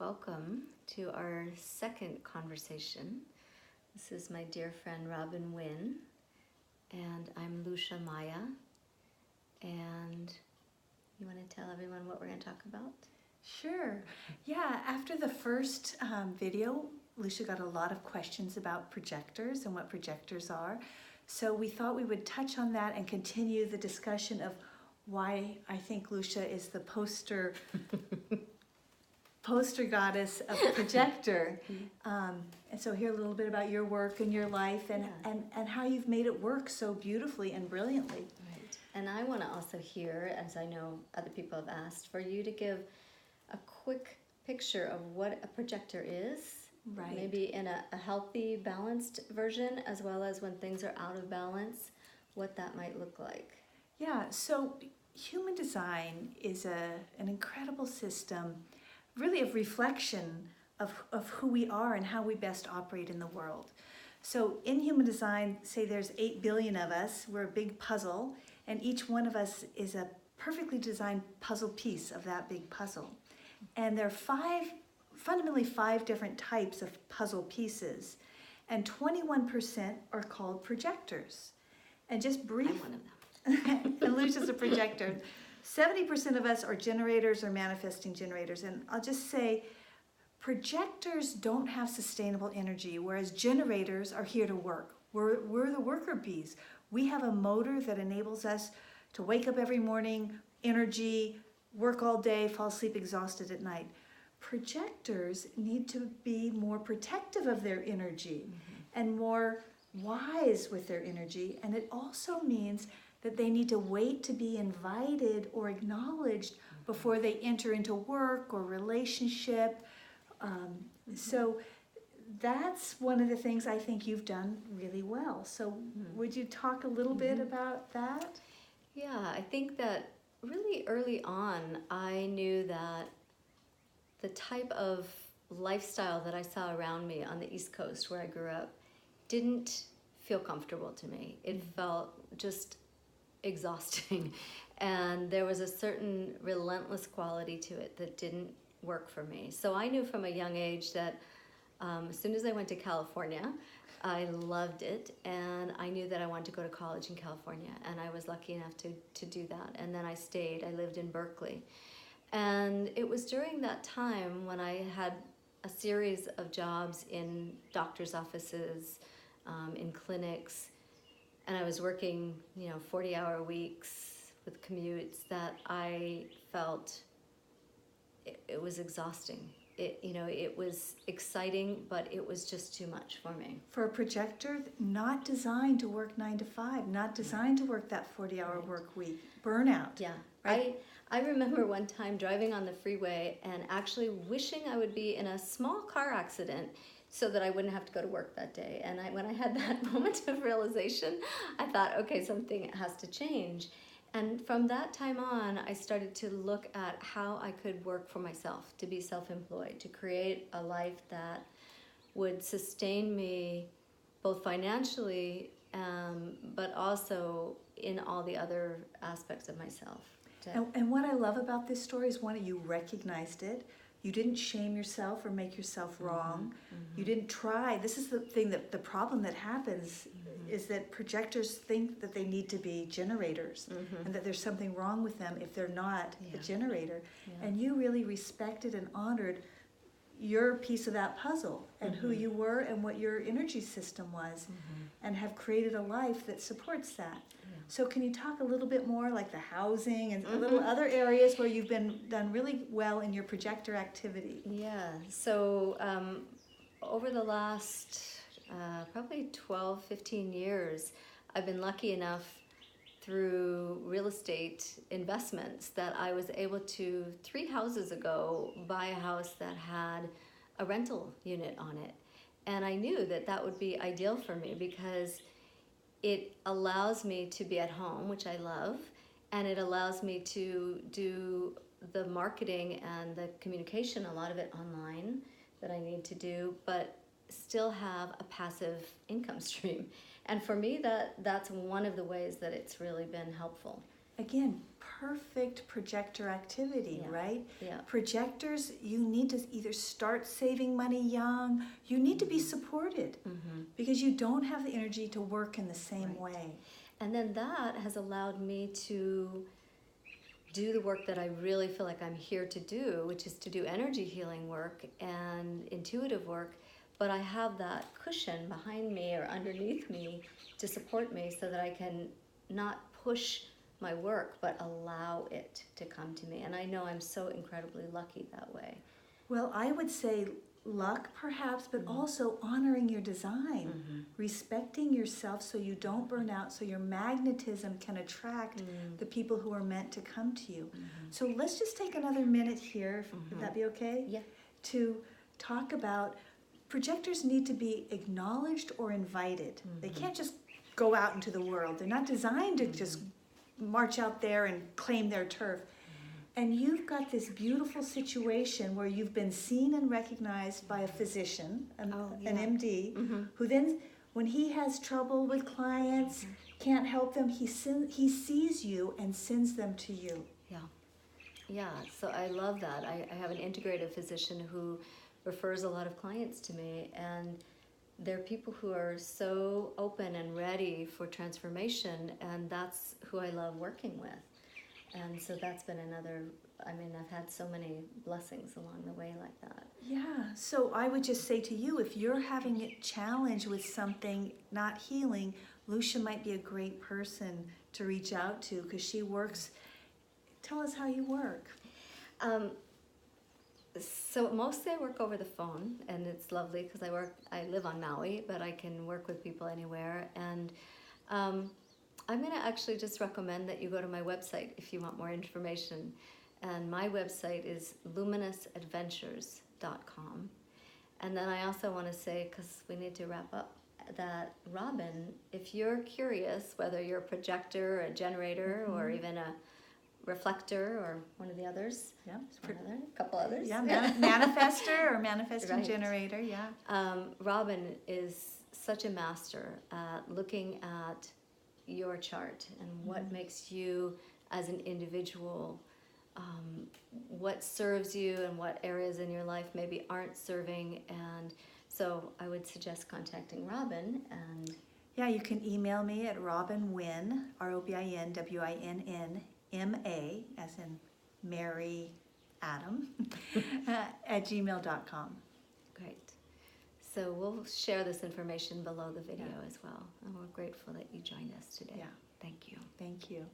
welcome to our second conversation. This is my dear friend Robin Winn, and I'm Lucia Maya. And you want to tell everyone what we're going to talk about? Sure. Yeah, after the first video, Lucia got a lot of questions about projectors and what projectors are. So we thought we would touch on that and continue the discussion of why I think Lucia is the poster goddess of projector. And so hear a little bit about your work and your life and how you've made it work so beautifully and brilliantly. Right. And I want to also hear, as I know other people have asked, for you to give a quick picture of what a projector is. Right. Maybe in a healthy, balanced version, as well as when things are out of balance, what that might look like. Yeah, so human design is an incredible system, really of reflection of who we are and how we best operate in the world. So in human design, say there's 8 billion of us, we're a big puzzle, and each one of us is a perfectly designed puzzle piece of that big puzzle. And there are fundamentally five different types of puzzle pieces, and 21% are called projectors. And just brief. I'm one of them. And Lucia's a projector. 70% of us are generators or manifesting generators. And I'll just say, projectors don't have sustainable energy, whereas generators are here to work. We're the worker bees. We have a motor that enables us to wake up every morning, energy, work all day, fall asleep exhausted at night. Projectors need to be more protective of their energy and more wise with their energy. And it also means that they need to wait to be invited or acknowledged before they enter into work or relationship. So that's one of the things I think you've done really well. So would you talk a little bit about that? Yeah, I think that really early on, I knew that the type of lifestyle that I saw around me on the East Coast where I grew up didn't feel comfortable to me. It felt just exhausting, and there was a certain relentless quality to it that didn't work for me. So I knew from a young age that as soon as I went to California, I loved it, and I knew that I wanted to go to college in California, and I was lucky enough to do that. And then I stayed. I lived in Berkeley. And it was during that time when I had a series of jobs in doctor's offices, in clinics, and I was working, 40-hour weeks with commutes, that I felt it was exhausting. It was exciting, but it was just too much for me. For a projector, not designed to work 9 to 5, not designed to work that 40-hour work week. Burnout. Yeah. Right? I remember one time driving on the freeway and actually wishing I would be in a small car accident so that I wouldn't have to go to work that day. And when I had that moment of realization, I thought, okay, something has to change. And from that time on, I started to look at how I could work for myself, to be self-employed, to create a life that would sustain me both financially, but also in all the other aspects of myself. And what I love about this story is, one, you recognized it. You didn't shame yourself or make yourself wrong. You didn't try. This is the thing, that the problem that happens is that projectors think that they need to be generators and that there's something wrong with them if they're not a generator. Yeah. And you really respected and honored your piece of that puzzle and who you were and what your energy system was, and have created a life that supports that. So can you talk a little bit more, like the housing and a little other areas where you've done really well in your projector activity? Yeah, so over the last probably 12, 15 years, I've been lucky enough through real estate investments that I was able to, 3 houses ago, buy a house that had a rental unit on it. And I knew that that would be ideal for me because it allows me to be at home, which I love, and it allows me to do the marketing and the communication, a lot of it online, that I need to do, but still have a passive income stream. And for me, that's one of the ways that it's really been helpful. Again, perfect projector activity, Yeah. right? Yeah. Projectors, you need to either start saving money young, you need to be supported because you don't have the energy to work in the same way. And then that has allowed me to do the work that I really feel like I'm here to do, which is to do energy healing work and intuitive work. But I have that cushion behind me or underneath me to support me so that I can not push my work, but allow it to come to me. And I know I'm so incredibly lucky that way. Well, I would say luck perhaps, but also honoring your design, respecting yourself so you don't burn out, so your magnetism can attract the people who are meant to come to you. So let's just take another minute here, would that be okay? Yeah. To talk about projectors need to be acknowledged or invited. They can't just go out into the world. They're not designed to just march out there and claim their turf. And you've got this beautiful situation where you've been seen and recognized by a physician, an MD, who then, when he has trouble with clients, can't help them, he sees you and sends them to you. Yeah, so I love that. I have an integrative physician who refers a lot of clients to me, and they're people who are so open and ready for transformation, and that's who I love working with. And so that's been another, I've had so many blessings along the way like that. Yeah, so I would just say to you, if you're having a challenge with something not healing, Lucia might be a great person to reach out to because she works. Tell us how you work. So mostly I work over the phone, and it's lovely because I live on Maui, but I can work with people anywhere. And I'm going to actually just recommend that you go to my website if you want more information. And my website is luminousAdventures.com. And then I also want to say, because we need to wrap up, that Robin, if you're curious whether you're a projector, a generator, or even a reflector, or one of the others, a couple others. Yeah, manifester or manifesting generator, Robin is such a master at looking at your chart and what makes you as an individual, what serves you and what areas in your life maybe aren't serving. And so I would suggest contacting Robin. And yeah, you can email me at robinwinn, ROBINWINNMA, as in Mary Adam, at gmail.com. Great. So we'll share this information below the video as well. And we're grateful that you joined us today. Yeah. Thank you. Thank you.